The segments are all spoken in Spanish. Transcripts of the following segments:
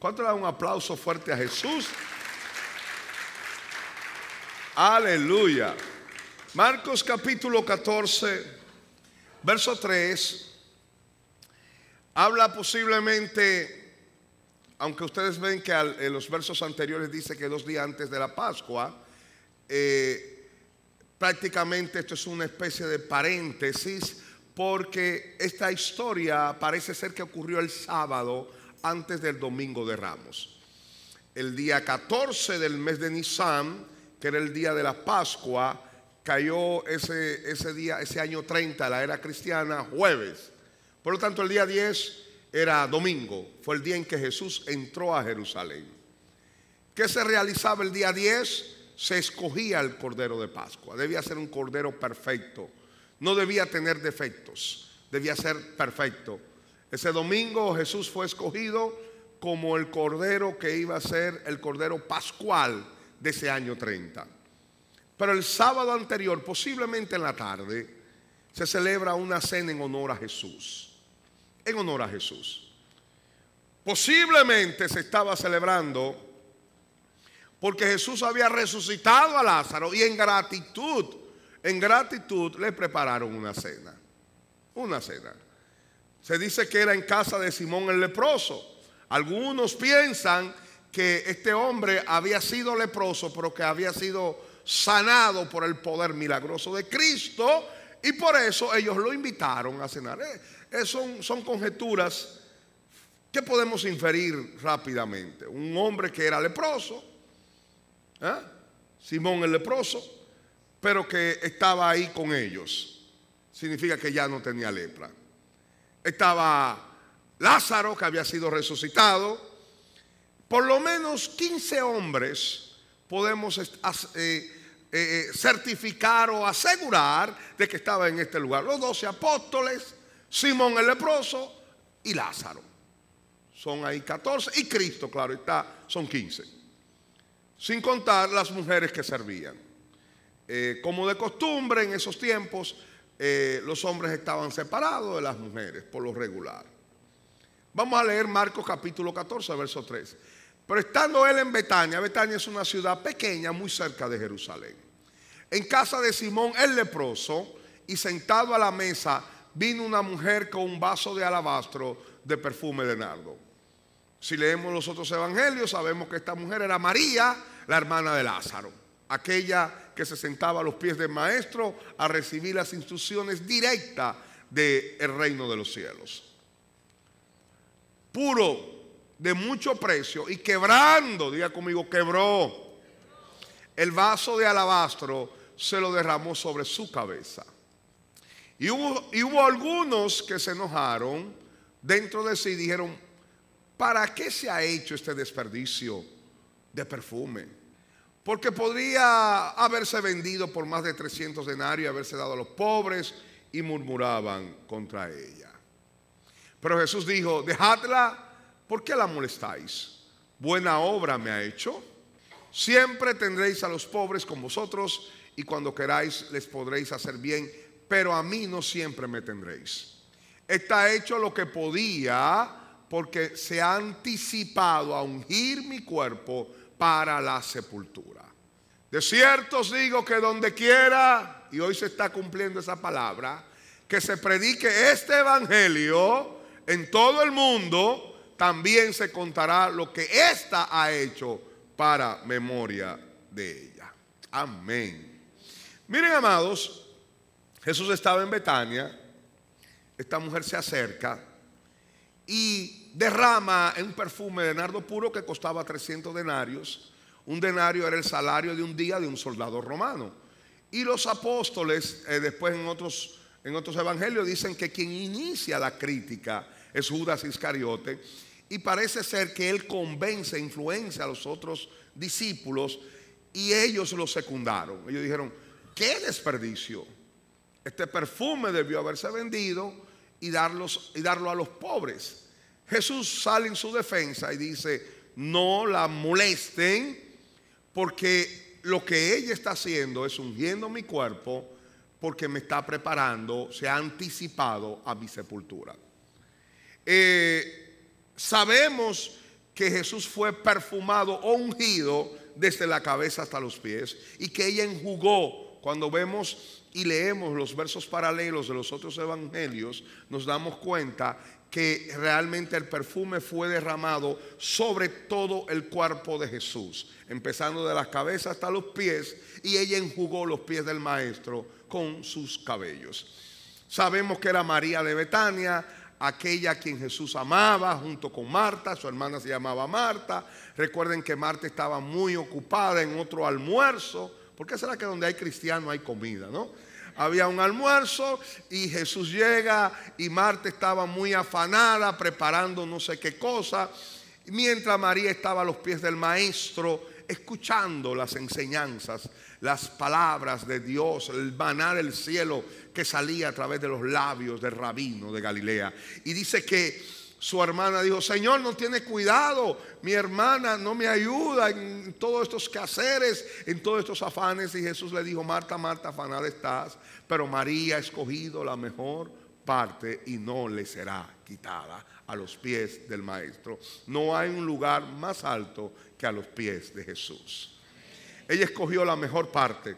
¿Cuánto le dan un aplauso fuerte a Jesús? Aleluya. Marcos capítulo 14, verso 3. Habla posiblemente, aunque ustedes ven que en los versos anteriores dice que 2 días antes de la Pascua, prácticamente esto es una especie de paréntesis, porque esta historia parece ser que ocurrió el sábado antes del domingo de Ramos. El día 14 del mes de Nisan, que era el día de la Pascua, cayó ese día, ese año 30 de la era cristiana, jueves. Por lo tanto, el día 10 era domingo, fue el día en que Jesús entró a Jerusalén. ¿Qué se realizaba el día 10? Se escogía el cordero de Pascua. Debía ser un cordero perfecto, no debía tener defectos, debía ser perfecto. Ese domingo Jesús fue escogido como el cordero que iba a ser el cordero pascual de ese año 30. Pero el sábado anterior, posiblemente en la tarde, se celebra una cena en honor a Jesús. En honor a Jesús. Posiblemente se estaba celebrando porque Jesús había resucitado a Lázaro y en gratitud le prepararon una cena. Una cena. Se dice que era en casa de Simón el leproso. Algunos piensan que este hombre había sido leproso, pero que había sido sanado por el poder milagroso de Cristo, y por eso ellos lo invitaron a cenar. Son conjeturas que podemos inferir rápidamente. Un hombre que era leproso, Simón el leproso, pero que estaba ahí con ellos, significa que ya no tenía lepra. Estaba Lázaro, que había sido resucitado. Por lo menos 15 hombres podemos certificar o asegurar de que estaba en este lugar. Los 12 apóstoles, Simón el leproso y Lázaro. Son ahí 14. Y Cristo, claro está, son 15. Sin contar las mujeres que servían. Como de costumbre en esos tiempos, los hombres estaban separados de las mujeres por lo regular. Vamos a leer Marcos capítulo 14, verso 3. Pero estando él en Betania, Betania es una ciudad pequeña muy cerca de Jerusalén, en casa de Simón el leproso, y sentado a la mesa vino una mujer con un vaso de alabastro de perfume de nardo. Si leemos los otros evangelios, sabemos que esta mujer era María, la hermana de Lázaro, aquella que se sentaba a los pies del maestro a recibir las instrucciones directas del reino de los cielos. Puro, de mucho precio, y quebrando, diga conmigo, quebró el vaso de alabastro, se lo derramó sobre su cabeza. Y hubo algunos que se enojaron dentro de sí y dijeron: ¿para qué se ha hecho este desperdicio de perfume? Porque podría haberse vendido por más de 300 denarios y haberse dado a los pobres, y murmuraban contra ella. Pero Jesús dijo: dejadla, ¿por qué la molestáis? Buena obra me ha hecho. Siempre tendréis a los pobres con vosotros, y cuando queráis les podréis hacer bien, pero a mí no siempre me tendréis. Está hecho lo que podía, porque se ha anticipado a ungir mi cuerpo para la sepultura. De cierto os digo que donde quiera, y hoy se está cumpliendo esa palabra, que se predique este evangelio en todo el mundo, también se contará lo que ésta ha hecho para memoria de ella. Amén. Miren, amados, Jesús estaba en Betania. Esta mujer se acerca y derrama un perfume de nardo puro que costaba 300 denarios. Un denario era el salario de un día de un soldado romano. Y los apóstoles, después en otros evangelios, dicen que quien inicia la crítica es Judas Iscariote, y parece ser que él convence, influencia a los otros discípulos, y ellos lo secundaron. Ellos dijeron: ¿qué desperdicio? Este perfume debió haberse vendido y darlo a los pobres. Jesús sale en su defensa y dice: no la molesten, porque lo que ella está haciendo es ungiendo mi cuerpo, porque me está preparando, se ha anticipado a mi sepultura. Sabemos que Jesús fue perfumado o ungido desde la cabeza hasta los pies, y que ella enjugó. Cuando vemos y leemos los versos paralelos de los otros evangelios, nos damos cuenta que realmente el perfume fue derramado sobre todo el cuerpo de Jesús, empezando de la cabeza hasta los pies, y ella enjugó los pies del maestro con sus cabellos. Sabemos que era María de Betania, aquella a quien Jesús amaba, junto con Marta. Su hermana se llamaba Marta. Recuerden que Marta estaba muy ocupada en otro almuerzo. ¿Por qué será que donde hay cristiano hay comida, no? Había un almuerzo y Jesús llega y Marta estaba muy afanada preparando no sé qué cosa, mientras María estaba a los pies del maestro escuchando las enseñanzas, las palabras de Dios, el maná del cielo que salía a través de los labios del rabino de Galilea. Y dice que su hermana dijo: Señor, no tiene cuidado, mi hermana no me ayuda en todos estos quehaceres, en todos estos afanes. Y Jesús le dijo: Marta, Marta, afanada estás, pero María ha escogido la mejor parte y no le será quitada. A los pies del maestro no hay un lugar más alto que a los pies de Jesús. Ella escogió la mejor parte.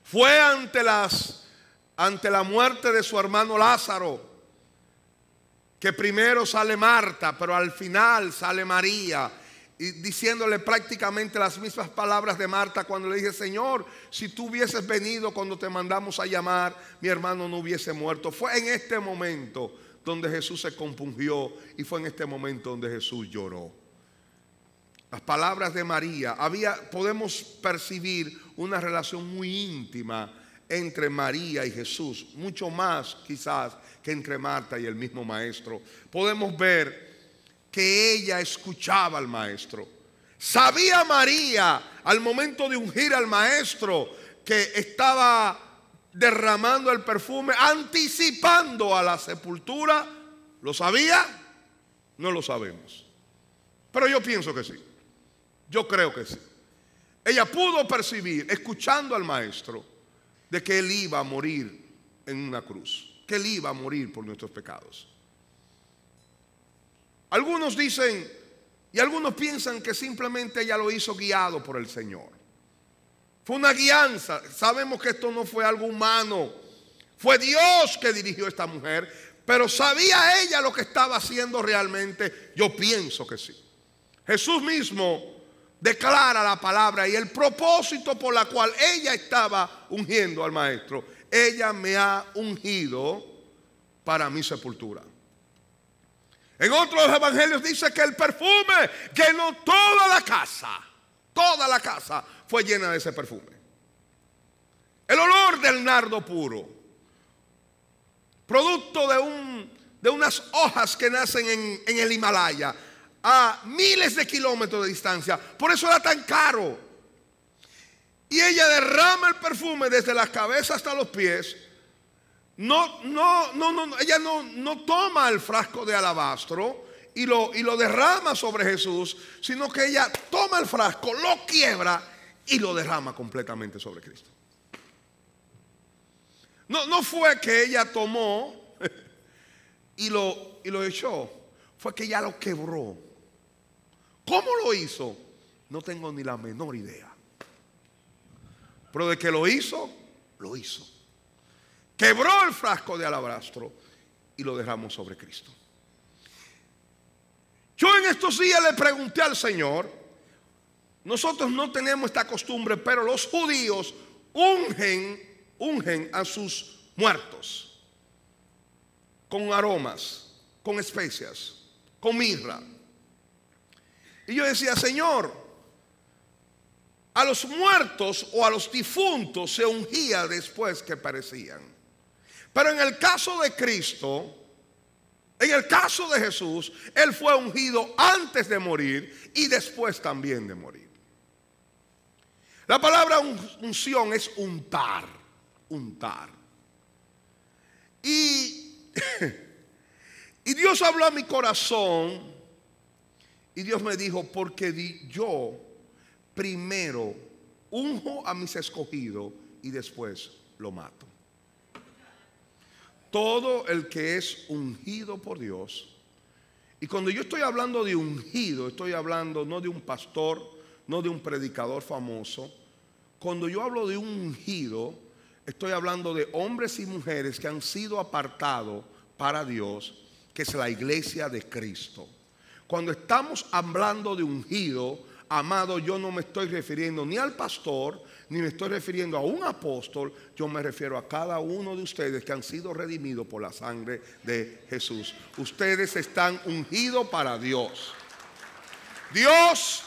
Fue ante la muerte de su hermano Lázaro que primero sale Marta, pero al final sale María, y diciéndole prácticamente las mismas palabras de Marta cuando le dije: Señor, si tú hubieses venido cuando te mandamos a llamar, mi hermano no hubiese muerto. Fue en este momento donde Jesús se compungió, y fue en este momento donde Jesús lloró. Las palabras de María, podemos percibir una relación muy íntima entre María y Jesús, mucho más quizás que entre Marta y el mismo maestro. Podemos ver que ella escuchaba al maestro. Sabía María al momento de ungir al maestro que estaba derramando el perfume, anticipando a la sepultura. ¿Lo sabía? No lo sabemos, pero yo pienso que sí. Yo creo que sí. Ella pudo percibir, escuchando al maestro, de que él iba a morir en una cruz, que él iba a morir por nuestros pecados. Algunos dicen y algunos piensan que simplemente ella lo hizo guiado por el Señor. Fue una guianza. Sabemos que esto no fue algo humano, fue Dios que dirigió a esta mujer, pero ¿sabía ella lo que estaba haciendo realmente? Yo pienso que sí. Jesús mismo declara la palabra y el propósito por la cual ella estaba ungiendo al maestro: ella me ha ungido para mi sepultura. En otros evangelios dice que el perfume llenó toda la casa fue llena de ese perfume. El olor del nardo puro, producto de unas hojas que nacen en el Himalaya, a miles de kilómetros de distancia. Por eso era tan caro. Y ella derrama el perfume desde la cabeza hasta los pies. Ella no toma el frasco de alabastro y lo derrama sobre Jesús, sino que ella toma el frasco, lo quiebra y lo derrama completamente sobre Cristo. No fue que ella tomó y lo echó, fue que ella lo quebró. ¿Cómo lo hizo? No tengo ni la menor idea. Pero de que lo hizo, lo hizo. Quebró el frasco de alabastro y lo derramó sobre Cristo. Yo en estos días le pregunté al Señor: nosotros no tenemos esta costumbre, pero los judíos ungen a sus muertos con aromas, con especias, con mirra. Y yo decía: Señor, a los muertos o a los difuntos se ungía después que perecían. Pero en el caso de Cristo, en el caso de Jesús, Él fue ungido antes de morir y después también de morir. La palabra unción es untar. Y Dios habló a mi corazón y Dios me dijo: porque yo primero unjo a mis escogidos y después lo mato. Todo el que es ungido por Dios, Y cuando yo estoy hablando de ungido, estoy hablando no de un pastor, no de un predicador famoso. Cuando yo hablo de un ungido, estoy hablando de hombres y mujeres que han sido apartados para Dios, que es la iglesia de Cristo. Cuando estamos hablando de ungido, amado, yo no me estoy refiriendo ni al pastor, ni me estoy refiriendo a un apóstol. Yo me refiero a cada uno de ustedes que han sido redimidos por la sangre de Jesús. Ustedes están ungidos para Dios. Dios,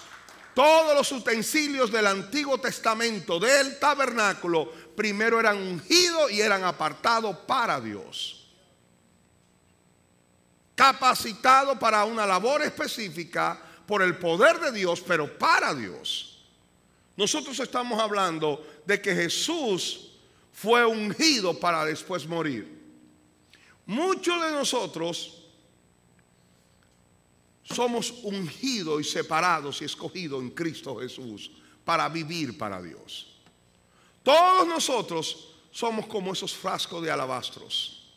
todos los utensilios del Antiguo Testamento, del tabernáculo, primero eran ungidos y eran apartados para Dios, capacitados para una labor específica por el poder de Dios, pero para Dios. Nosotros estamos hablando de que Jesús fue ungido para después morir. Muchos de nosotros somos ungidos y separados y escogidos en Cristo Jesús para vivir para Dios. Todos nosotros somos como esos frascos de alabastros.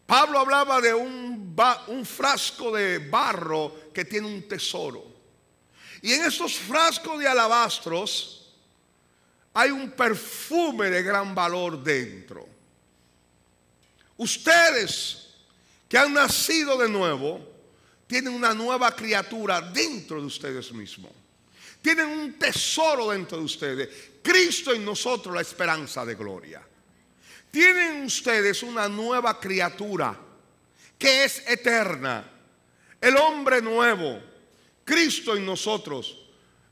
Pablo hablaba de un frasco de barro que tiene un tesoro. Y en esos frascos de alabastros hay un perfume de gran valor dentro. Ustedes que han nacido de nuevo tienen una nueva criatura dentro de ustedes mismos. Tienen un tesoro dentro de ustedes. Cristo en nosotros, la esperanza de gloria. Tienen ustedes una nueva criatura que es eterna. El hombre nuevo, Cristo en nosotros,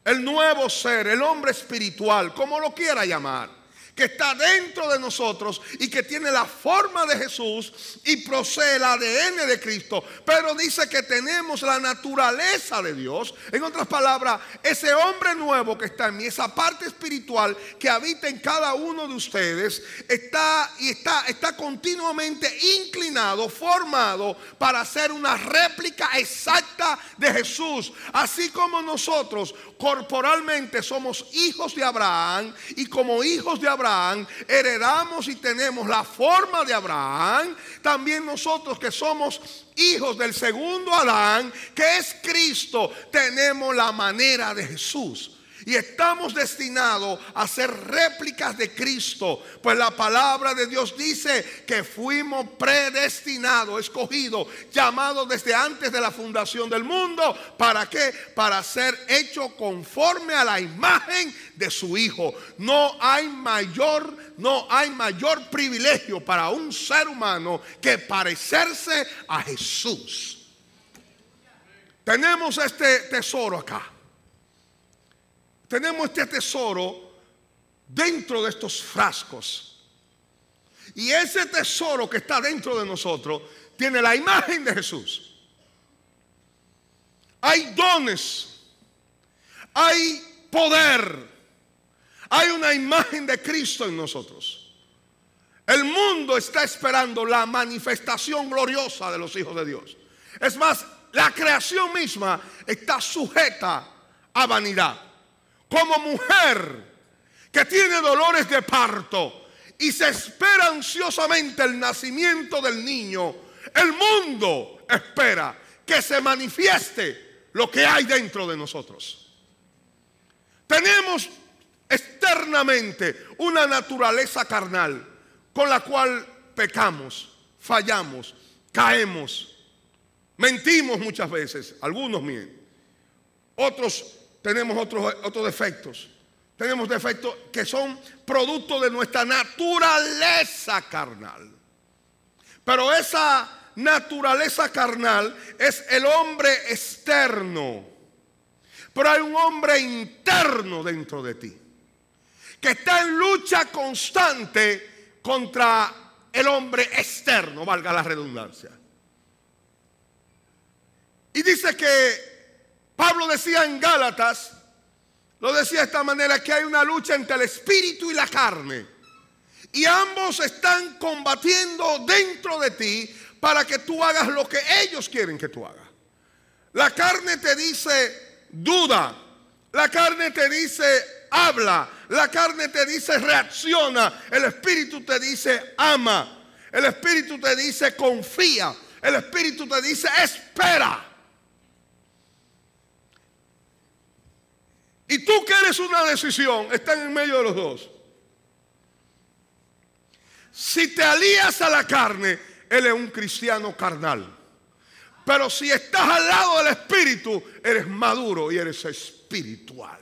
el nuevo ser, el hombre espiritual, como lo quiera llamar, que está dentro de nosotros y que tiene la forma de Jesús y posee el ADN de Cristo, pero dice que tenemos la naturaleza de Dios. En otras palabras, ese hombre nuevo que está en mí, esa parte espiritual que habita en cada uno de ustedes, está continuamente inclinado, formado para ser una réplica exacta de Jesús. Así como nosotros corporalmente somos hijos de Abraham, y como hijos de Abraham heredamos y tenemos la forma de Abraham, también nosotros que somos hijos del segundo Adán, que es Cristo, tenemos la manera de Jesús. Y estamos destinados a ser réplicas de Cristo. Pues la palabra de Dios dice que fuimos predestinados, escogidos, llamados desde antes de la fundación del mundo. ¿Para qué? Para ser hechos conforme a la imagen de su Hijo. No hay mayor privilegio para un ser humano que parecerse a Jesús. Tenemos este tesoro acá. Tenemos este tesoro dentro de estos frascos. Y ese tesoro que está dentro de nosotros tiene la imagen de Jesús. Hay dones, hay poder, hay una imagen de Cristo en nosotros. El mundo está esperando la manifestación gloriosa de los hijos de Dios. Es más, la creación misma está sujeta a vanidad. Como mujer que tiene dolores de parto y se espera ansiosamente el nacimiento del niño, el mundo espera que se manifieste lo que hay dentro de nosotros. Tenemos externamente una naturaleza carnal con la cual pecamos, fallamos, caemos, mentimos muchas veces. Algunos mienten, otros tenemos otros defectos. Tenemos defectos que son producto de nuestra naturaleza carnal. Pero esa naturaleza carnal es el hombre externo. Pero hay un hombre interno dentro de ti que está en lucha constante contra el hombre externo, valga la redundancia. Y dice que Pablo decía en Gálatas, lo decía de esta manera, que hay una lucha entre el espíritu y la carne. Y ambos están combatiendo dentro de ti para que tú hagas lo que ellos quieren que tú hagas. La carne te dice duda, la carne te dice habla, la carne te dice reacciona, el espíritu te dice ama, el espíritu te dice confía. el Espíritu te dice, espera. Y tú que eres una decisión, están en medio de los dos. Si te alías a la carne, él es un cristiano carnal. Pero si estás al lado del Espíritu, eres maduro y eres espiritual.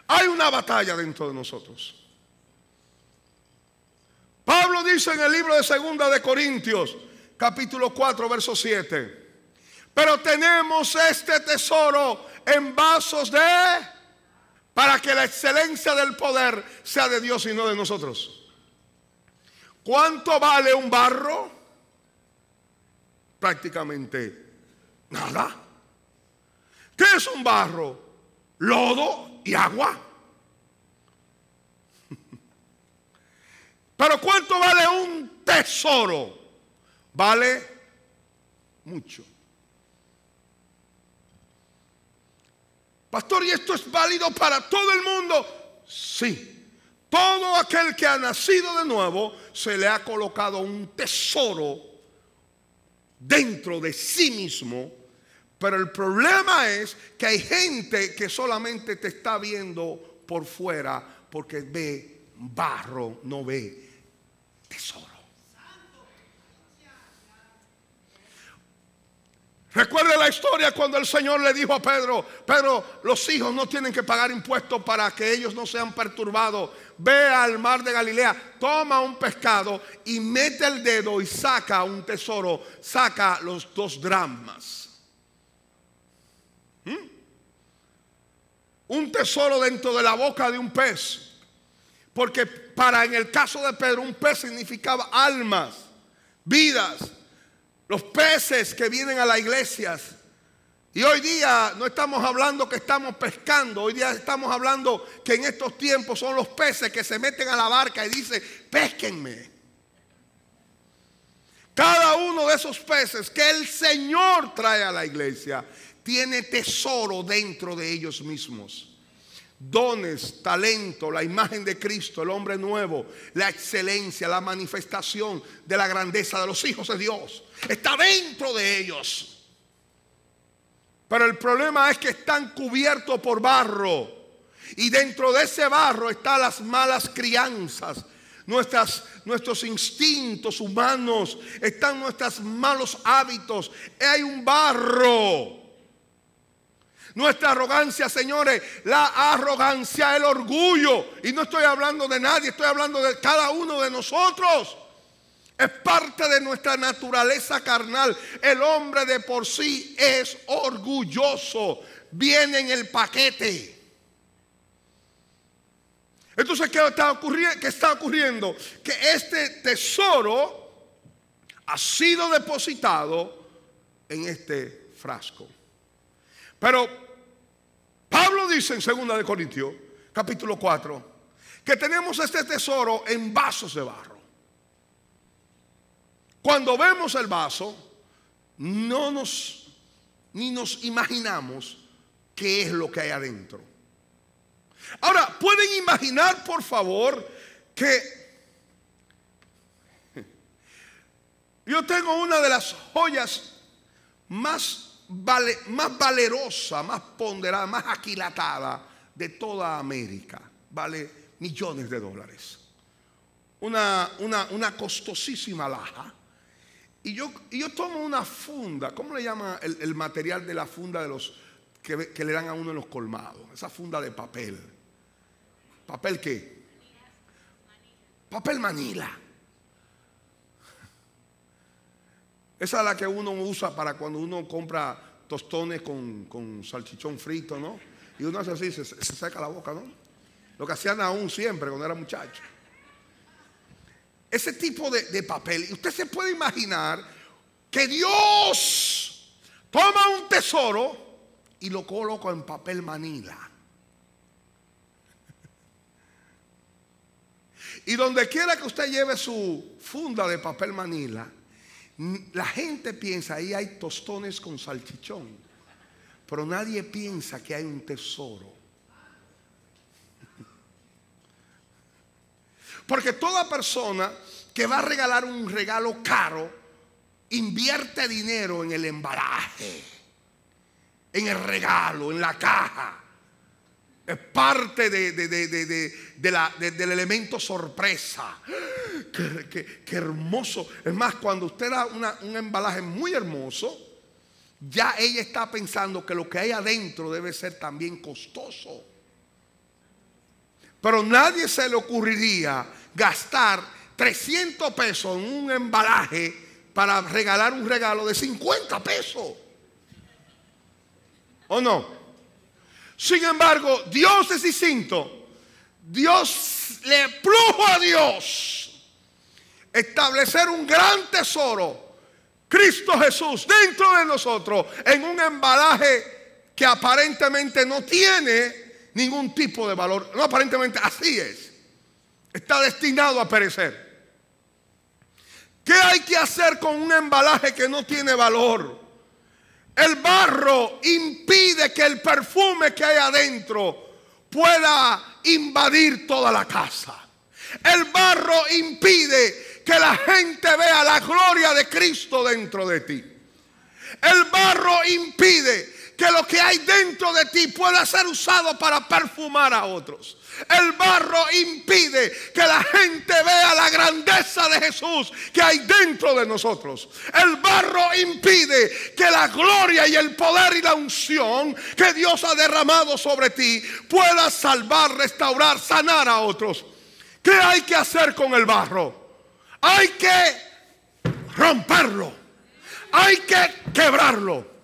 Hay una batalla dentro de nosotros. Pablo dice en el libro de 2 de Corintios, capítulo 4, verso 7. Pero tenemos este tesoro en vasos para que la excelencia del poder sea de Dios y no de nosotros. ¿Cuánto vale un barro? Prácticamente nada. ¿Qué es un barro? Lodo y agua. Pero ¿cuánto vale un tesoro? Vale mucho. Pastor, ¿y esto es válido para todo el mundo? Sí. Todo aquel que ha nacido de nuevo se le ha colocado un tesoro dentro de sí mismo. Pero el problema es que hay gente que solamente te está viendo por fuera porque ve barro, no ve tesoro. Recuerda la historia cuando el Señor le dijo a Pedro: Pedro, los hijos no tienen que pagar impuestos para que ellos no sean perturbados. Ve al mar de Galilea, toma un pescado y mete el dedo y saca un tesoro, saca los 2 dracmas. Un tesoro dentro de la boca de un pez. Porque en el caso de Pedro, un pez significaba almas, vidas. Los peces que vienen a las iglesias. Y hoy día no estamos hablando que estamos pescando. Hoy día estamos hablando que en estos tiempos son los peces que se meten a la barca y dicen: pésquenme. Cada uno de esos peces que el Señor trae a la iglesia tiene tesoro dentro de ellos mismos. Dones, talento, la imagen de Cristo, el hombre nuevo, la excelencia, la manifestación de la grandeza de los hijos de Dios. Está dentro de ellos. Pero el problema es que están cubiertos por barro. Y dentro de ese barro están las malas crianzas, nuestros instintos humanos, están nuestros malos hábitos. Hay un barro. Nuestra arrogancia, señores, la arrogancia, el orgullo. Y no estoy hablando de nadie, estoy hablando de cada uno de nosotros. Es parte de nuestra naturaleza carnal. El hombre de por sí es orgulloso. Viene en el paquete. Entonces, ¿qué está ocurriendo? Que este tesoro ha sido depositado en este frasco. Pero Pablo dice en 2 de Corintios, capítulo 4, que tenemos este tesoro en vasos de barro. Cuando vemos el vaso, ni nos imaginamos qué es lo que hay adentro. Ahora, ¿pueden imaginar, por favor, que yo tengo una de las joyas más valerosa, más ponderada, más aquilatada de toda América? Vale millones de dólares. Una costosísima alhaja. Y yo tomo una funda. ¿Cómo le llama el material de la funda de los que le dan a uno en los colmados? Esa funda de papel. ¿Papel qué? Papel Manila. Esa es la que uno usa para cuando uno compra tostones con salchichón frito, ¿no? Y uno hace así, se seca la boca, ¿no? Lo que hacían aún siempre cuando era muchacho. Ese tipo de papel. Y usted se puede imaginar que Dios toma un tesoro y lo coloca en papel Manila. Y donde quiera que usted lleve su funda de papel Manila, la gente piensa: ahí hay tostones con salchichón. Pero nadie piensa que hay un tesoro. Porque toda persona que va a regalar un regalo caro invierte dinero en el embalaje, en el regalo, en la caja. Es parte del elemento sorpresa. Qué hermoso. Es más, cuando usted da un embalaje muy hermoso, ya ella está pensando que lo que hay adentro debe ser también costoso. Pero nadie se le ocurriría gastar 300 pesos en un embalaje para regalar un regalo de 50 pesos. ¿O no? Sin embargo, Dios es distinto. Dios le plugo a Dios establecer un gran tesoro, Cristo Jesús, dentro de nosotros, en un embalaje que aparentemente no tiene ningún tipo de valor. No, aparentemente así es. Está destinado a perecer. ¿Qué hay que hacer con un embalaje que no tiene valor? El barro impide que el perfume que hay adentro pueda invadir toda la casa. El barro impide que la gente vea la gloria de Cristo dentro de ti. El barro impide que lo que hay dentro de ti pueda ser usado para perfumar a otros. El barro impide que la gente vea la grandeza de Jesús que hay dentro de nosotros. El barro impide que la gloria y el poder y la unción que Dios ha derramado sobre ti pueda salvar, restaurar, sanar a otros. ¿Qué hay que hacer con el barro? Hay que romperlo. Hay que quebrarlo.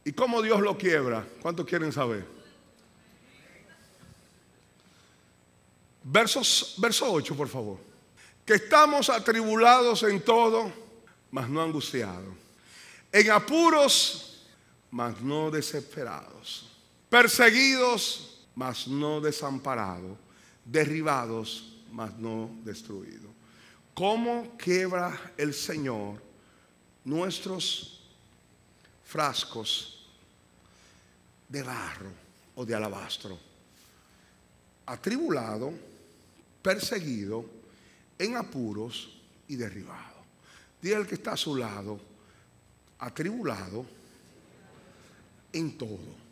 ¿Y cómo Dios lo quiebra? ¿Cuántos quieren saber? Verso 8, por favor. Que estamos atribulados en todo, mas no angustiados. En apuros, mas no desesperados. Perseguidos, mas no desamparados. Derribados, mas no destruidos. ¿Cómo quiebra el Señor nuestros frascos de barro o de alabastro? Atribulado, perseguido, en apuros y derribado. Diga al que está a su lado: atribulado en todo.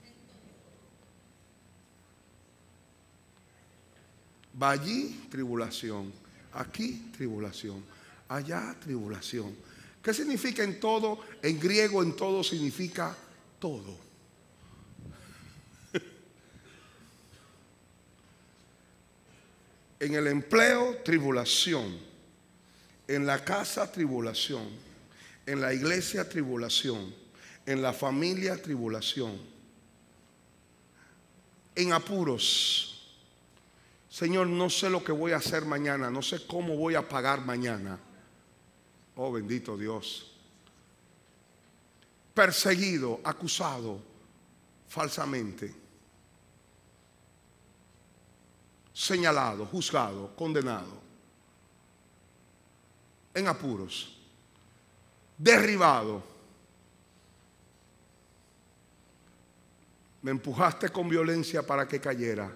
Va allí tribulación, aquí tribulación, allá tribulación. ¿Qué significa en todo? En griego, en todo significa todo. En el empleo, tribulación. En la casa, tribulación. En la iglesia, tribulación. En la familia, tribulación. En apuros. Señor, no sé lo que voy a hacer mañana. No sé cómo voy a pagar mañana. Oh, bendito Dios. Perseguido, acusado falsamente. Señalado, juzgado, condenado. En apuros. Derribado. Me empujaste con violencia para que cayera,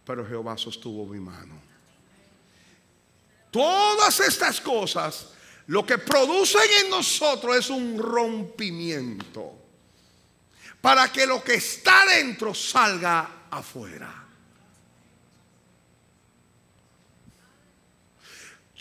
pero Jehová sostuvo mi mano. Todas estas cosas, lo que producen en nosotros es un rompimiento para que lo que está dentro salga afuera.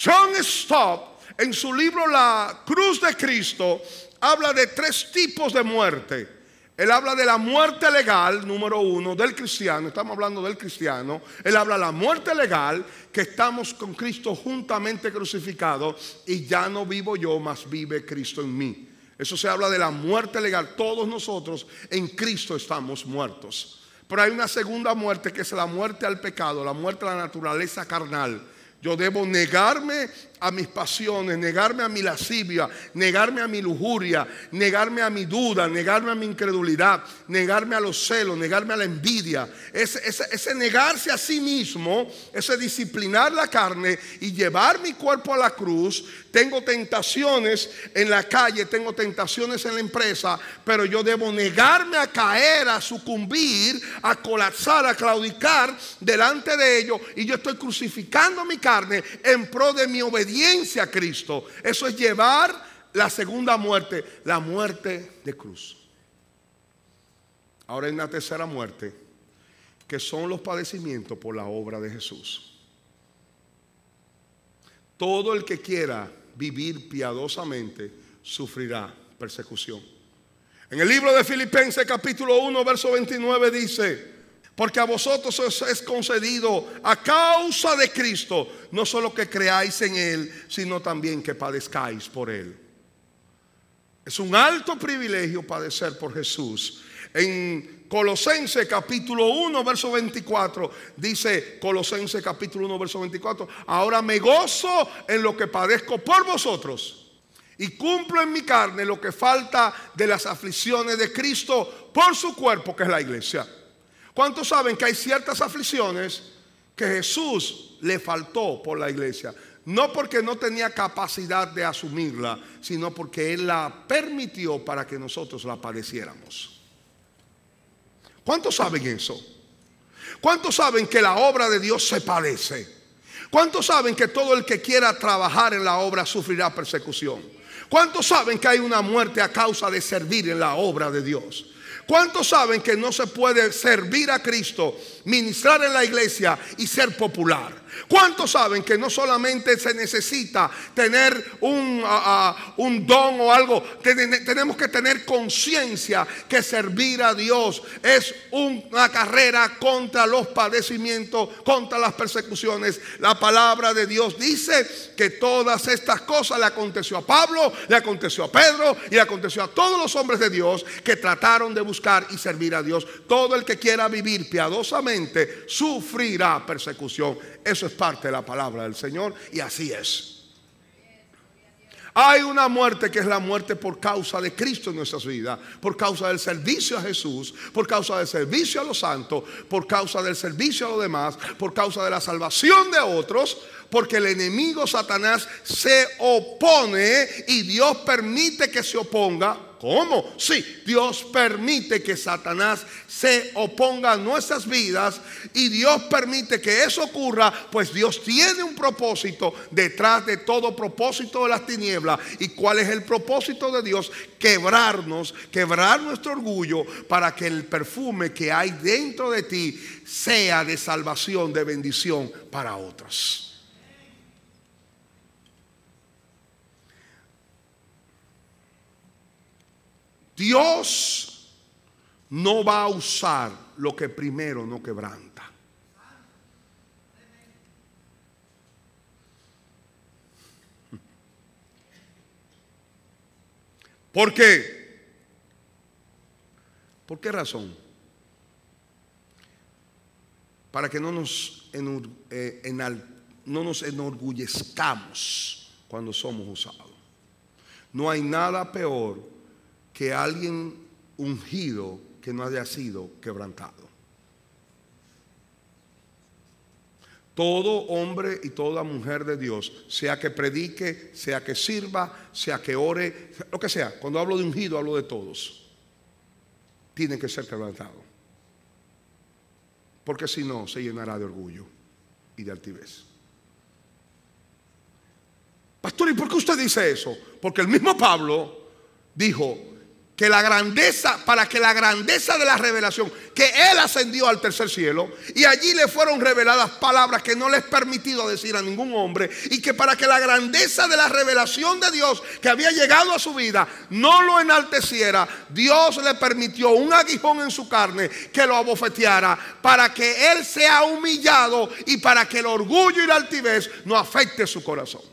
John Stott, en su libro La Cruz de Cristo, habla de 3 tipos de muerte. Él habla de la muerte legal, número 1, del cristiano. Estamos hablando del cristiano. Él habla de la muerte legal, que estamos con Cristo juntamente crucificados, y ya no vivo yo, mas vive Cristo en mí. Eso se habla de la muerte legal. Todos nosotros en Cristo estamos muertos. Pero hay una segunda muerte, que es la muerte al pecado, la muerte a la naturaleza carnal. Yo debo negarme a mis pasiones, negarme a mi lascivia, negarme a mi lujuria, negarme a mi duda, negarme a mi incredulidad, negarme a los celos, negarme a la envidia. Ese negarse a sí mismo, ese disciplinar la carne y llevar mi cuerpo a la cruz. Tengo tentaciones en la calle, tengo tentaciones en la empresa, pero yo debo negarme a caer, a sucumbir, a colapsar, a claudicar delante de ellos, y yo estoy crucificando mi carne en pro de mi obediencia obediencia a Cristo. Eso es llevar la segunda muerte, la muerte de cruz. Ahora hay una tercera muerte, que son los padecimientos por la obra de Jesús. Todo el que quiera vivir piadosamente sufrirá persecución. En el libro de Filipenses capítulo 1 verso 29 dice: porque a vosotros os es concedido a causa de Cristo, no solo que creáis en Él, sino también que padezcáis por Él. Es un alto privilegio padecer por Jesús. En Colosenses capítulo 1 verso 24 dice, Colosenses capítulo 1 verso 24: ahora me gozo en lo que padezco por vosotros y cumplo en mi carne lo que falta de las aflicciones de Cristo por su cuerpo, que es la iglesia. ¿Cuántos saben que hay ciertas aflicciones que Jesús le faltó por la iglesia? No porque no tenía capacidad de asumirla, sino porque Él la permitió para que nosotros la padeciéramos. ¿Cuántos saben eso? ¿Cuántos saben que la obra de Dios se padece? ¿Cuántos saben que todo el que quiera trabajar en la obra sufrirá persecución? ¿Cuántos saben que hay una muerte a causa de servir en la obra de Dios? ¿Cuántos saben que no se puede servir a Cristo, ministrar en la iglesia y ser popular? ¿Cuántos saben que no solamente se necesita tener un don o algo? Tenemos que tener conciencia que servir a Dios es una carrera contra los padecimientos, contra las persecuciones. La palabra de Dios dice que todas estas cosas le aconteció a Pablo, le aconteció a Pedro y le aconteció a todos los hombres de Dios que trataron de buscar y servir a Dios. Todo el que quiera vivir piadosamente sufrirá persecución. Eso es parte de la palabra del Señor y así es. Hay una muerte que es la muerte por causa de Cristo en nuestras vidas, por causa del servicio a Jesús, por causa del servicio a los santos, por causa del servicio a los demás, por causa de la salvación de otros, porque el enemigo Satanás se opone y Dios permite que se oponga. ¿Cómo? Sí, Dios permite que Satanás se oponga a nuestras vidas y Dios permite que eso ocurra, pues Dios tiene un propósito detrás de todo propósito de las tinieblas. ¿Y cuál es el propósito de Dios? Quebrarnos, quebrar nuestro orgullo para que el perfume que hay dentro de ti sea de salvación, de bendición para otros. Dios no va a usar lo que primero no quebranta. ¿Por qué? ¿Por qué razón? Para que no nos enorgullezcamos cuando somos usados. No hay nada peor que alguien ungido que no haya sido quebrantado. Todo hombre y toda mujer de Dios, sea que predique, sea que sirva, sea que ore, lo que sea, cuando hablo de ungido hablo de todos, tiene que ser quebrantado, porque si no se llenará de orgullo y de altivez. Pastor, ¿y por qué usted dice eso? Porque el mismo Pablo dijo que la grandeza, para que la grandeza de la revelación, que Él ascendió al tercer cielo y allí le fueron reveladas palabras que no le es permitido decir a ningún hombre, y que para que la grandeza de la revelación de Dios que había llegado a su vida no lo enalteciera, Dios le permitió un aguijón en su carne que lo abofeteara, para que Él sea humillado y para que el orgullo y la altivez no afecte su corazón.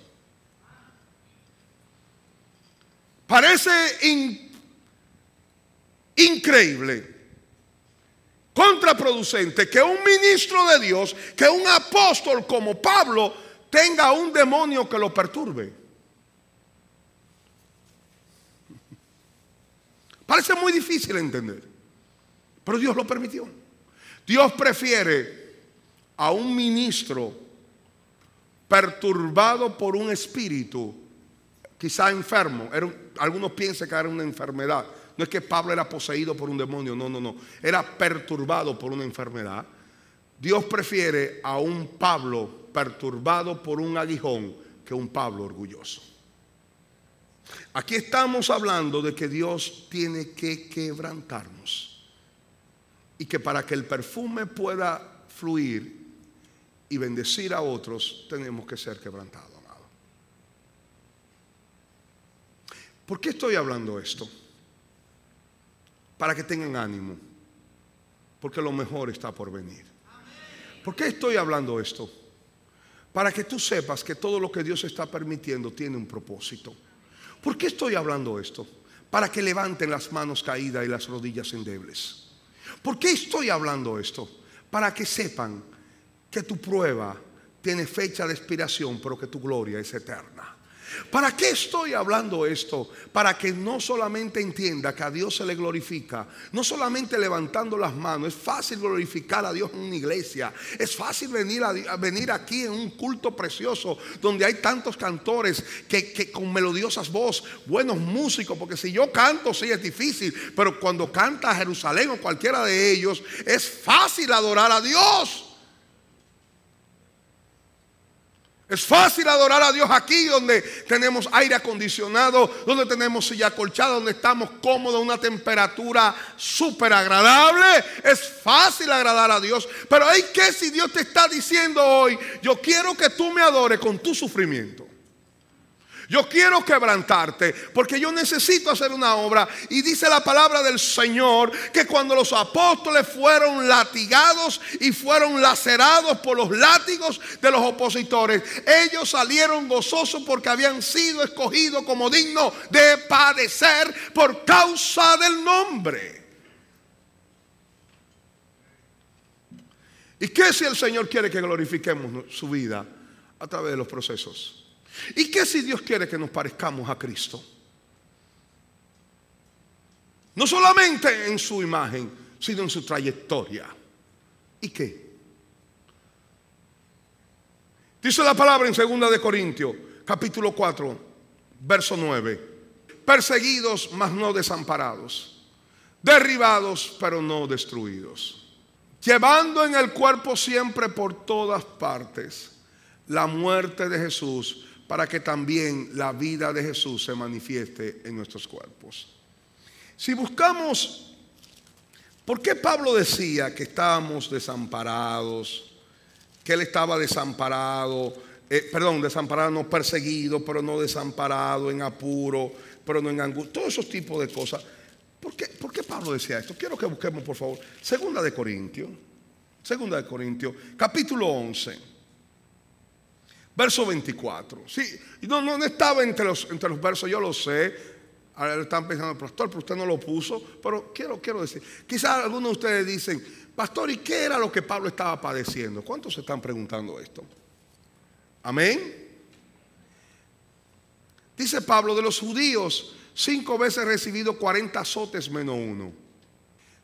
Parece increíble, contraproducente, que un ministro de Dios, que un apóstol como Pablo tenga un demonio que lo perturbe. Parece muy difícil entender, pero Dios lo permitió. Dios prefiere a un ministro perturbado por un espíritu, quizá enfermo. Algunos piensan que era una enfermedad. No es que Pablo era poseído por un demonio, no. Era perturbado por una enfermedad. Dios prefiere a un Pablo perturbado por un aguijón que un Pablo orgulloso. Aquí estamos hablando de que Dios tiene que quebrantarnos y que para que el perfume pueda fluir y bendecir a otros tenemos que ser quebrantados, amado. ¿Por qué estoy hablando esto? Para que tengan ánimo, porque lo mejor está por venir. ¿Por qué estoy hablando esto? Para que tú sepas que todo lo que Dios está permitiendo tiene un propósito. ¿Por qué estoy hablando esto? Para que levanten las manos caídas y las rodillas endebles. ¿Por qué estoy hablando esto? Para que sepan que tu prueba tiene fecha de expiración, pero que tu gloria es eterna. ¿Para qué estoy hablando esto? Para que no solamente entienda que a Dios se le glorifica, no solamente levantando las manos. Es fácil glorificar a Dios en una iglesia. Es fácil venir aquí en un culto precioso donde hay tantos cantores que con melodiosas voces, buenos músicos. Porque si yo canto sí es difícil, pero cuando canta Jerusalén o cualquiera de ellos, es fácil adorar a Dios. Es fácil adorar a Dios aquí donde tenemos aire acondicionado, donde tenemos silla acolchada, donde estamos cómodos, una temperatura súper agradable. Es fácil agradar a Dios. Pero hay que, si Dios te está diciendo hoy, yo quiero que tú me adores con tu sufrimiento. Yo quiero quebrantarte porque yo necesito hacer una obra. Y dice la palabra del Señor que cuando los apóstoles fueron latigados y fueron lacerados por los látigos de los opositores, ellos salieron gozosos porque habían sido escogidos como dignos de padecer por causa del nombre. ¿Y qué si el Señor quiere que glorifiquemos su vida a través de los procesos? ¿Y qué si Dios quiere que nos parezcamos a Cristo? No solamente en su imagen, sino en su trayectoria. ¿Y qué? Dice la palabra en 2 de Corintios, capítulo 4, verso 9. Perseguidos, mas no desamparados. Derribados, pero no destruidos. Llevando en el cuerpo siempre por todas partes la muerte de Jesús, para que también la vida de Jesús se manifieste en nuestros cuerpos. Si buscamos, ¿por qué Pablo decía que estábamos desamparados? Que él estaba desamparado, desamparado, no perseguido, pero no desamparado, en apuro, pero no en angustia. Todos esos tipos de cosas. ¿Por qué Pablo decía esto? Quiero que busquemos, por favor, 2 de Corintios, capítulo 11. Verso 24. Sí, no estaba entre los versos, yo lo sé. Ahora están pensando, pastor, pero usted no lo puso. Pero quiero decir, quizás algunos de ustedes dicen, pastor, ¿y qué era lo que Pablo estaba padeciendo? ¿Cuántos se están preguntando esto? Amén. Dice Pablo, de los judíos, 5 veces he recibido 40 azotes menos 1.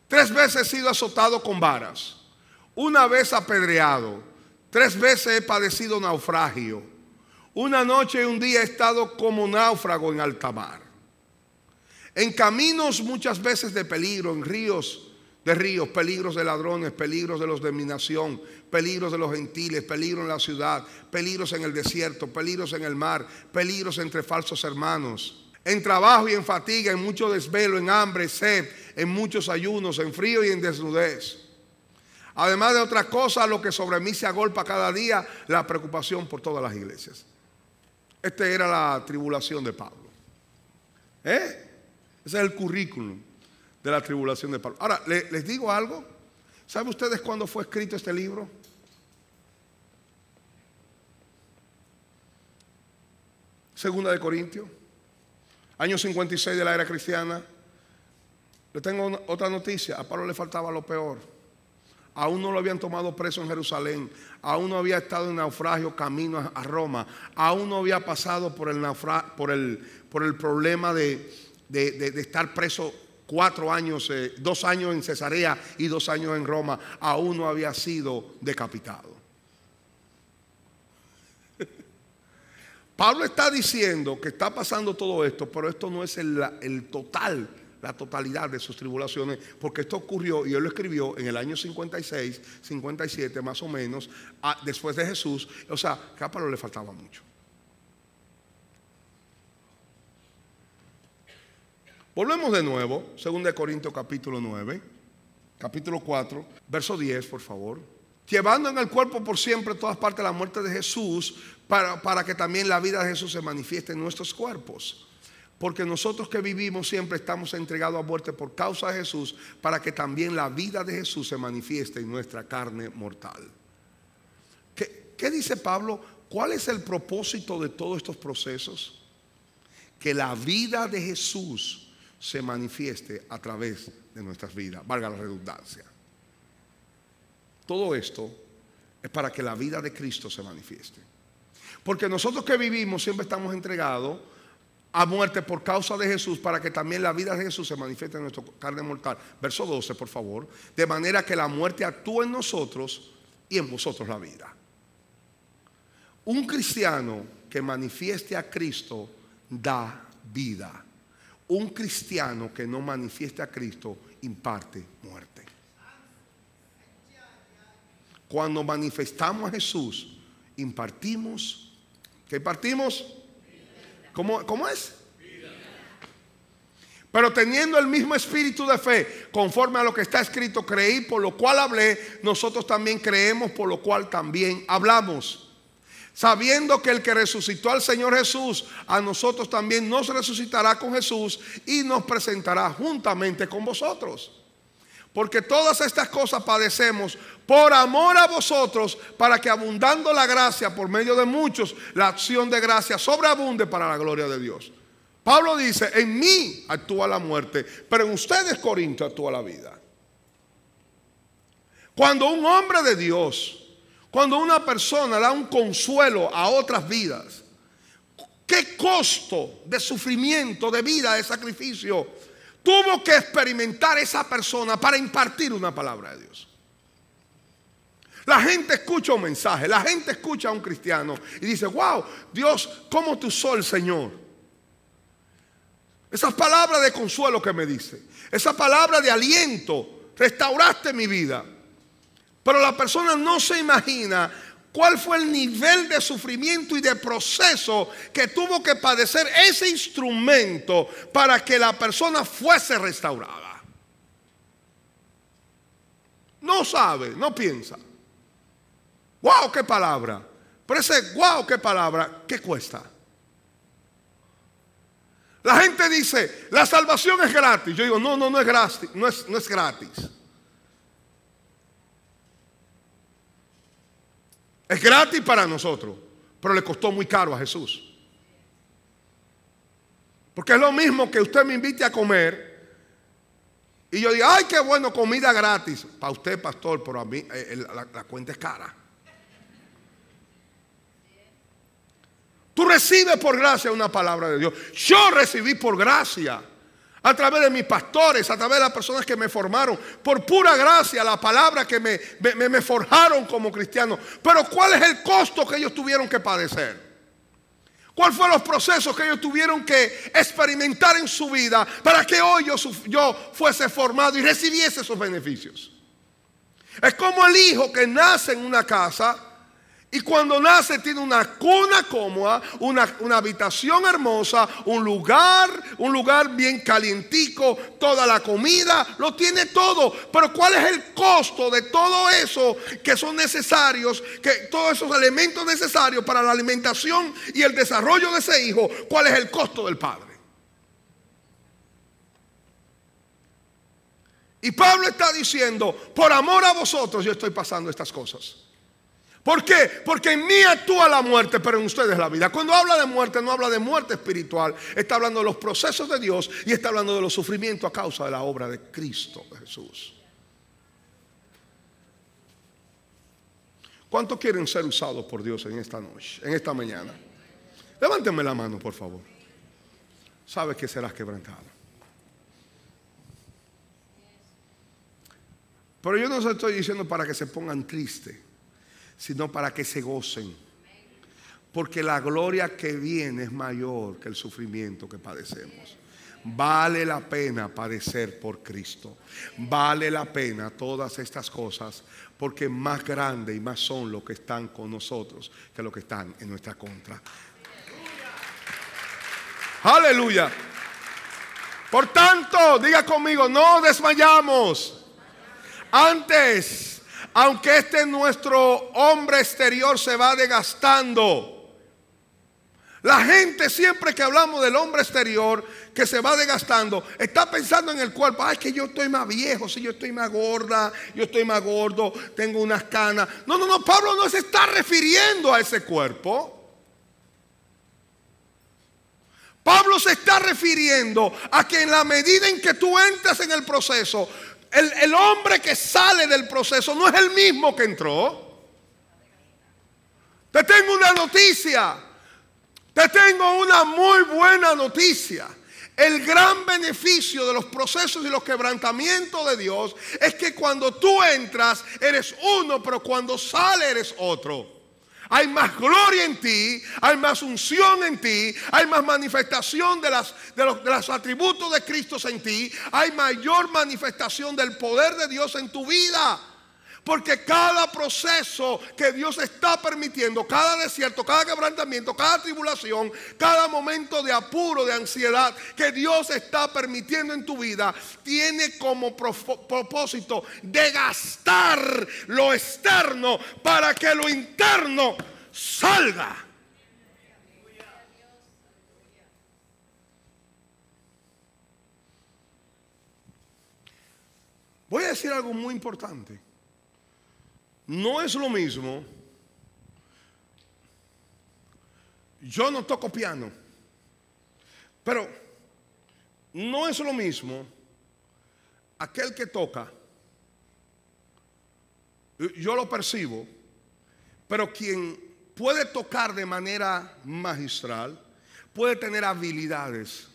3 veces he sido azotado con varas. 1 vez apedreado. 3 veces he padecido naufragio. 1 noche y 1 día he estado como náufrago en alta mar. En caminos muchas veces de peligro, en ríos, peligros de ladrones, peligros de los de mi nación, peligros de los gentiles, peligros en la ciudad, peligros en el desierto, peligros en el mar, peligros entre falsos hermanos. En trabajo y en fatiga, en mucho desvelo, en hambre, sed, en muchos ayunos, en frío y en desnudez. Además de otras cosas, lo que sobre mí se agolpa cada día, la preocupación por todas las iglesias. Esta era la tribulación de Pablo. Ese es el currículum de la tribulación de Pablo. Ahora, les digo algo. ¿Saben ustedes cuándo fue escrito este libro? Segunda de Corintios, año 56 de la era cristiana. Le tengo otra noticia. A Pablo le faltaba lo peor. Aún no lo habían tomado preso en Jerusalén. Aún no había estado en naufragio camino a Roma. Aún no había pasado por el problema de estar preso 4 años, 2 años en Cesarea y 2 años en Roma. Aún no había sido decapitado. Pablo está diciendo que está pasando todo esto, pero esto no es la totalidad de sus tribulaciones, porque esto ocurrió, y él lo escribió en el año 56, 57 más o menos, después de Jesús. O sea, que a Pablo le faltaba mucho. Volvemos de nuevo, 2 Corintios capítulo 9, capítulo 4, verso 10, por favor. Llevando en el cuerpo por siempre todas partes la muerte de Jesús, para que también la vida de Jesús se manifieste en nuestros cuerpos. Porque nosotros que vivimos siempre estamos entregados a muerte por causa de Jesús, para que también la vida de Jesús se manifieste en nuestra carne mortal. ¿Qué dice Pablo? ¿Cuál es el propósito de todos estos procesos? Que la vida de Jesús se manifieste a través de nuestras vidas, valga la redundancia. Todo esto es para que la vida de Cristo se manifieste. Porque nosotros que vivimos siempre estamos entregados a muerte por causa de Jesús, para que también la vida de Jesús se manifieste en nuestra carne mortal. Verso 12, por favor. De manera que la muerte actúe en nosotros y en vosotros la vida. Un cristiano que manifieste a Cristo da vida. Un cristiano que no manifieste a Cristo imparte muerte. Cuando manifestamos a Jesús, impartimos. ¿Qué impartimos? ¿Cómo es? Pero teniendo el mismo espíritu de fe, conforme a lo que está escrito, creí, por lo cual hablé. Nosotros también creemos, por lo cual también hablamos. Sabiendo que el que resucitó al Señor Jesús, a nosotros también nos resucitará con Jesús y nos presentará juntamente con vosotros. Porque todas estas cosas padecemos por amor a vosotros, para que abundando la gracia por medio de muchos, la acción de gracia sobreabunde para la gloria de Dios. Pablo dice: en mí actúa la muerte, pero en ustedes, Corinto, actúa la vida. Cuando un hombre de Dios, cuando una persona da un consuelo a otras vidas, ¿qué costo de sufrimiento, de vida, de sacrificio tuvo que experimentar esa persona para impartir una palabra de Dios? La gente escucha un mensaje, la gente escucha a un cristiano y dice: wow, Dios, ¿cómo te usó el Señor? Esas palabras de consuelo que me dice, esa palabra de aliento, restauraste mi vida. Pero la persona no se imagina cuál fue el nivel de sufrimiento y de proceso que tuvo que padecer ese instrumento para que la persona fuese restaurada. No sabe, no piensa. ¡Wow, qué palabra! Pero ese ¡wow, qué palabra! ¿Qué cuesta? La gente dice: la salvación es gratis. Yo digo: no es gratis, no es gratis. Es gratis para nosotros, pero le costó muy caro a Jesús. Porque es lo mismo que usted me invite a comer y yo diga: ay, qué bueno, comida gratis. Para usted, pastor, pero a mí la cuenta es cara. Tú recibes por gracia una palabra de Dios. Yo recibí por gracia, a través de mis pastores, a través de las personas que me formaron, por pura gracia, la palabra que me forjaron como cristiano. Pero ¿cuál es el costo que ellos tuvieron que padecer? ¿Cuáles fueron los procesos que ellos tuvieron que experimentar en su vida para que hoy yo fuese formado y recibiese esos beneficios? Es como el hijo que nace en una casa y cuando nace tiene una cuna cómoda, una habitación hermosa, un lugar bien calientico, toda la comida, lo tiene todo. Pero ¿cuál es el costo de todo eso que son necesarios, todos esos elementos necesarios para la alimentación y el desarrollo de ese hijo? ¿Cuál es el costo del padre? Y Pablo está diciendo: por amor a vosotros yo estoy pasando estas cosas. ¿Por qué? Porque en mí actúa la muerte, pero en ustedes la vida. Cuando habla de muerte, no habla de muerte espiritual. Está hablando de los procesos de Dios y está hablando de los sufrimientos a causa de la obra de Cristo Jesús. ¿Cuántos quieren ser usados por Dios en esta noche, en esta mañana? Levántenme la mano, por favor. Sabes que serás quebrantado. Pero yo no se estoy diciendo para que se pongan tristes, sino para que se gocen. Porque la gloria que viene es mayor que el sufrimiento que padecemos. Vale la pena padecer por Cristo. Vale la pena todas estas cosas, porque más grande y más son los que están con nosotros que los que están en nuestra contra. Aleluya. Por tanto, diga conmigo, no desmayamos. Antes, aunque nuestro hombre exterior se va desgastando. La gente siempre que hablamos del hombre exterior que se va desgastando, está pensando en el cuerpo. Ay, que yo estoy más viejo, si yo estoy más gorda, yo estoy más gordo, tengo unas canas. No, Pablo no se está refiriendo a ese cuerpo. Pablo se está refiriendo a que en la medida en que tú entras en el proceso, el hombre que sale del proceso no es el mismo que entró. Te tengo una noticia. Te tengo una muy buena noticia. El gran beneficio de los procesos y los quebrantamientos de Dios es que cuando tú entras eres uno, pero cuando sales eres otro. Hay más gloria en ti, hay más unción en ti, hay más manifestación de los atributos de Cristo en ti, hay mayor manifestación del poder de Dios en tu vida. Porque cada proceso que Dios está permitiendo, cada desierto, cada quebrantamiento, cada tribulación, cada momento de apuro, de ansiedad que Dios está permitiendo en tu vida, tiene como propósito desgastar lo externo para que lo interno salga. Voy a decir algo muy importante. No es lo mismo. Yo no toco piano, pero no es lo mismo aquel que toca. Yo lo percibo, pero quien puede tocar de manera magistral puede tener habilidades,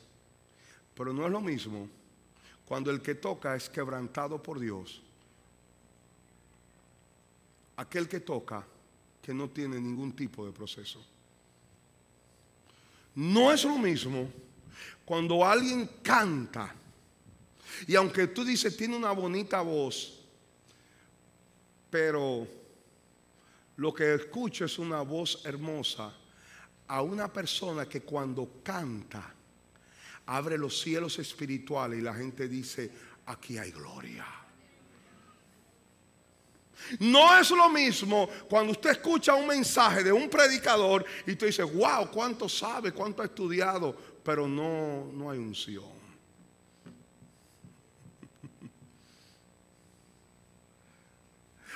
pero no es lo mismo cuando el que toca es quebrantado por Dios. Aquel que toca que no tiene ningún tipo de proceso. No es lo mismo cuando alguien canta y aunque tú dices tiene una bonita voz, pero lo que escucho es una voz hermosa, a una persona que cuando canta abre los cielos espirituales y la gente dice, aquí hay gloria. No es lo mismo cuando usted escucha un mensaje de un predicador y tú dices, wow, cuánto sabe, cuánto ha estudiado, pero no hay unción.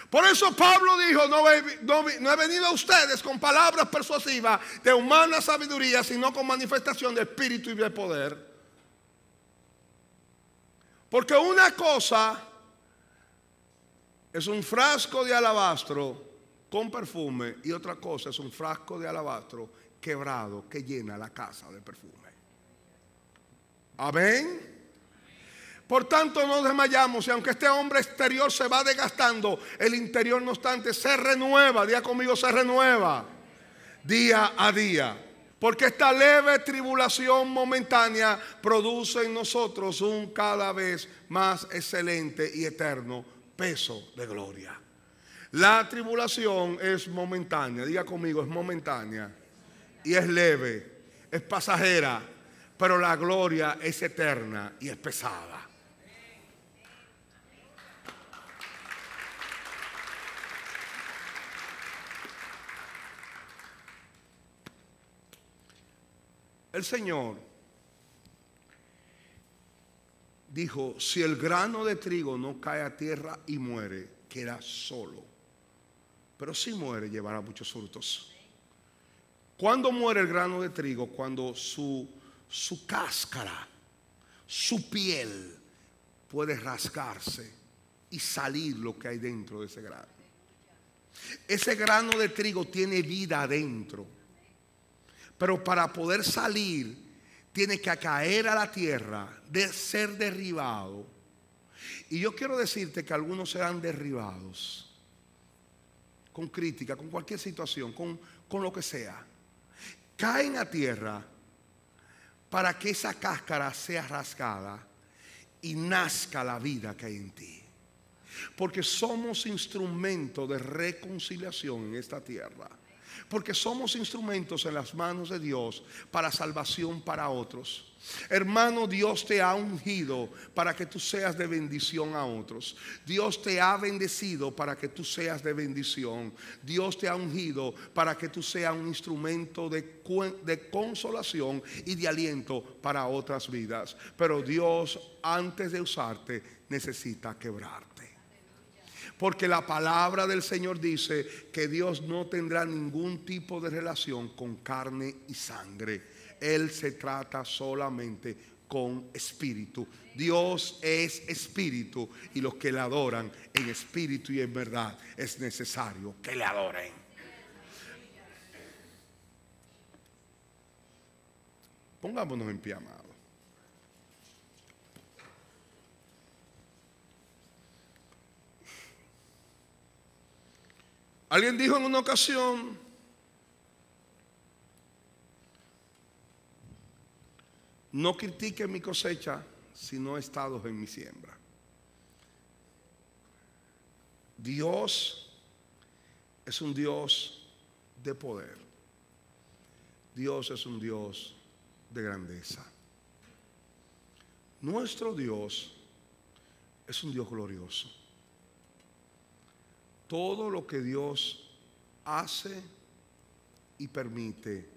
Por eso Pablo dijo, no he venido a ustedes con palabras persuasivas de humana sabiduría, sino con manifestación de espíritu y de poder. Porque una cosa es un frasco de alabastro con perfume y otra cosa es un frasco de alabastro quebrado que llena la casa de perfume. Amén. Por tanto no desmayamos y aunque este hombre exterior se va desgastando, el interior no obstante se renueva. Diga conmigo, se renueva día a día. Porque esta leve tribulación momentánea produce en nosotros un cada vez más excelente y eterno peso de gloria. La tribulación es momentánea, diga conmigo, es momentánea y es leve, es pasajera, pero la gloria es eterna y es pesada. El Señor dijo, si el grano de trigo no cae a tierra y muere, queda solo. Pero si muere, llevará muchos frutos. ¿Cuándo muere el grano de trigo? Cuando su cáscara, su piel puede rasgarse y salir lo que hay dentro de ese grano. Ese grano de trigo tiene vida adentro. Pero para poder salir, tiene que caer a la tierra, de ser derribado. Y yo quiero decirte que algunos serán derribados con crítica, con cualquier situación, con lo que sea. Caen a tierra para que esa cáscara sea rasgada y nazca la vida que hay en ti. Porque somos instrumentos de reconciliación en esta tierra. Porque somos instrumentos en las manos de Dios para salvación para otros. Hermano, Dios te ha ungido para que tú seas de bendición a otros. Dios te ha bendecido para que tú seas de bendición. Dios te ha ungido para que tú seas un instrumento de consolación y de aliento para otras vidas. Pero Dios, antes de usarte, necesita quebrarte. Porque la palabra del Señor dice que Dios no tendrá ningún tipo de relación con carne y sangre. Él se trata solamente con espíritu. Dios es espíritu y los que le adoran en espíritu y en verdad es necesario que le adoren. Pongámonos en pie, amado. Alguien dijo en una ocasión: no critique mi cosecha si no he estado en mi siembra. Dios es un Dios de poder. Dios es un Dios de grandeza. Nuestro Dios es un Dios glorioso. Todo lo que Dios hace y permite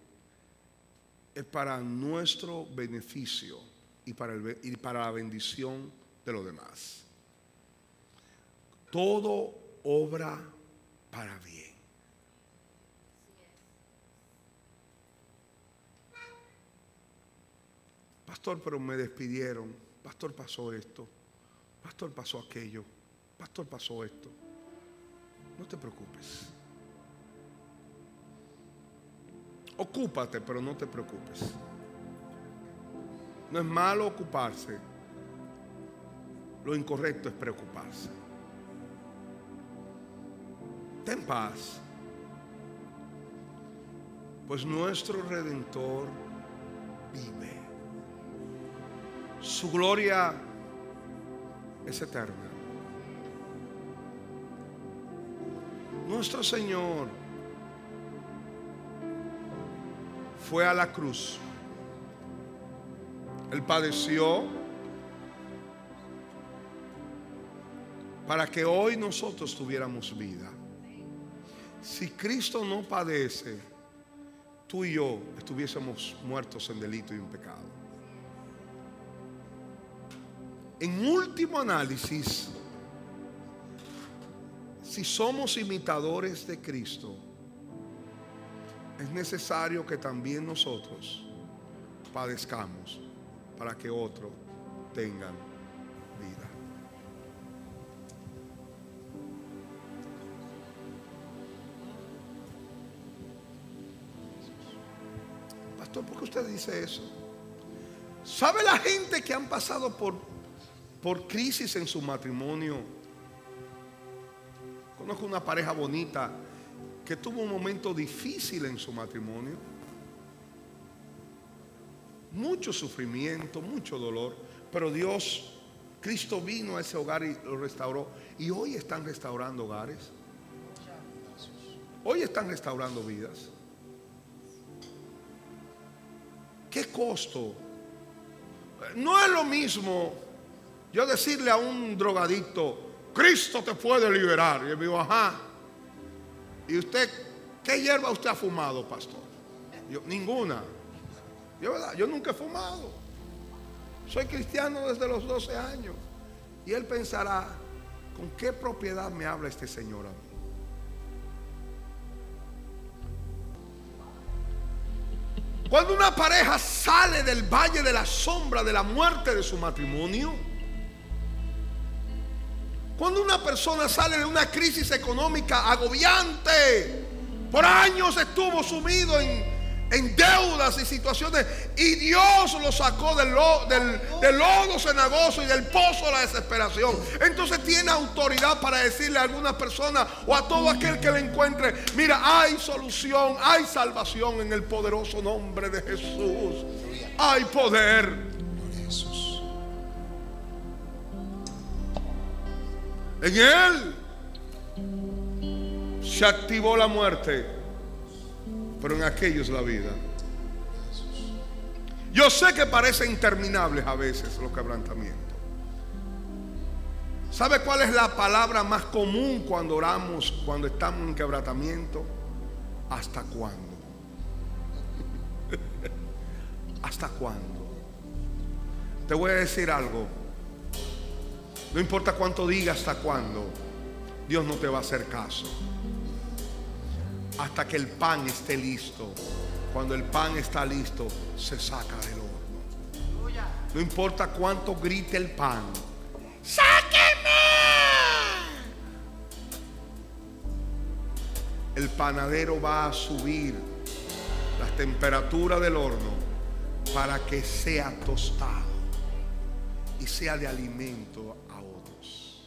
es para nuestro beneficio y para la bendición de los demás. Todo obra para bien. Pastor, pero me despidieron. Pastor, pasó esto. Pastor, pasó aquello. Pastor, pasó esto. No te preocupes. Ocúpate, pero no te preocupes. No es malo ocuparse. Lo incorrecto es preocuparse. Ten paz, pues nuestro Redentor vive. Su gloria es eterna. Nuestro Señor fue a la cruz. Él padeció para que hoy nosotros tuviéramos vida. Si Cristo no padece, tú y yo estuviésemos muertos en delito y en pecado. En último análisis, si somos imitadores de Cristo, es necesario que también nosotros padezcamos para que otros tengan vida. Pastor, ¿por qué usted dice eso? ¿Sabe la gente que han pasado por crisis en su matrimonio? Conozco una pareja bonita que tuvo un momento difícil en su matrimonio. Mucho sufrimiento, mucho dolor. Pero Dios, Cristo vino a ese hogar y lo restauró. Y hoy están restaurando hogares. Hoy están restaurando vidas. ¿Qué costo? No es lo mismo yo decirle a un drogadicto: Cristo te puede liberar. Y yo digo: ajá. ¿Y usted qué hierba usted ha fumado, pastor? Yo: ninguna. Yo nunca he fumado. Soy cristiano desde los 12 años. Y él pensará: ¿con qué propiedad me habla este señor a mí? Cuando una pareja sale del valle de la sombra de la muerte de su matrimonio, cuando una persona sale de una crisis económica agobiante, por años estuvo sumido en deudas y situaciones, y Dios lo sacó del lodo cenagoso y del pozo de la desesperación, entonces tiene autoridad para decirle a alguna persona o a todo aquel que le encuentre: mira, hay solución, hay salvación en el poderoso nombre de Jesús. Hay poder. En Él se activó la muerte, pero en aquellos la vida. Yo sé que parecen interminables a veces los quebrantamientos. ¿Sabe cuál es la palabra más común cuando oramos, cuando estamos en quebrantamiento? ¿Hasta cuándo? ¿Hasta cuándo? Te voy a decir algo. No importa cuánto diga hasta cuándo, Dios no te va a hacer caso. Hasta que el pan esté listo. Cuando el pan está listo, se saca del horno. No importa cuánto grite el pan. ¡Sáqueme! El panadero va a subir las temperaturas del horno para que sea tostado y sea de alimento a otros.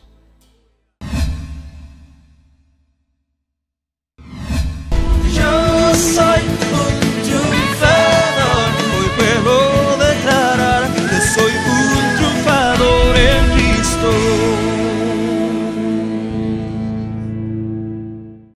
Yo soy un triunfador, hoy puedo declarar que soy un triunfador en Cristo.